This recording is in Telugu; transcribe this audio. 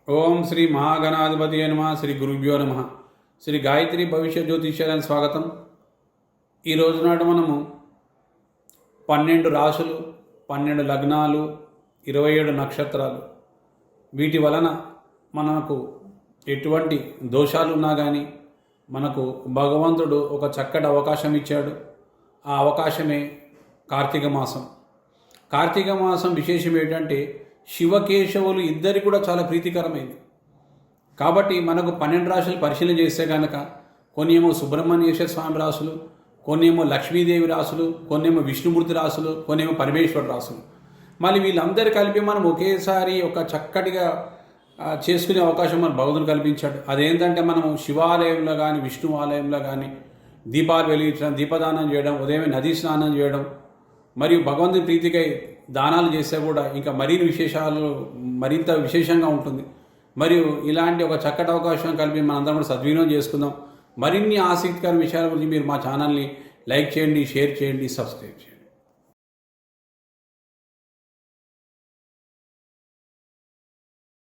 ఓం శ్రీ మహాగణాధిపతి నమ శ్రీ గురుభ్యో నమ. శ్రీ గాయత్రి భవిష్య జ్యోతిష్యానికి స్వాగతం. ఈ రోజు నాడు మనము 12 రాశులు, 12 లగ్నాలు, 27 నక్షత్రాలు, వీటి వలన మనకు ఎటువంటి దోషాలు ఉన్నా కానీ మనకు భగవంతుడు ఒక చక్కటి అవకాశం ఇచ్చాడు. ఆ అవకాశమే కార్తీక మాసం. కార్తీక మాసం విశేషం ఏంటంటే శివకేశవులు ఇద్దరి కూడా చాలా ప్రీతికరమైంది. కాబట్టి మనకు 12 రాశులు పరిశీలన చేస్తే కనుక కొన్ని ఏమో సుబ్రహ్మణ్యేశ్వర స్వామి రాశులు, కొన్ని ఏమో లక్ష్మీదేవి రాశులు, కొన్ని ఏమో విష్ణుమూర్తి రాశులు, కొన్ని ఏమో పరమేశ్వర రాశులు. మళ్ళీ వీళ్ళందరూ కలిపి మనం ఒకేసారి ఒక చక్కటిగా చేసుకునే అవకాశం మన భగవంతుడు కల్పించాడు. అదేంటంటే మనము శివాలయంలో కానీ విష్ణు ఆలయంలో కానీ దీపాలు వెలిగించడం, దీపదానం చేయడం, ఉదయమే నదీ స్నానం చేయడం, మరియు భగవంతుని ప్రీతికై దానాలు చేస్తే కూడా ఇంకా మరింత విశేషంగా ఉంటుంది. మరియు ఇలాంటి ఒక చక్కటి అవకాశం కలిపి మనందరం కూడా సద్వినియోగం చేసుకుందాం. మరిన్ని ఆసక్తికర విషయాల గురించి మీరు మా ఛానల్ని లైక్ చేయండి, షేర్ చేయండి, సబ్స్క్రైబ్ చేయండి.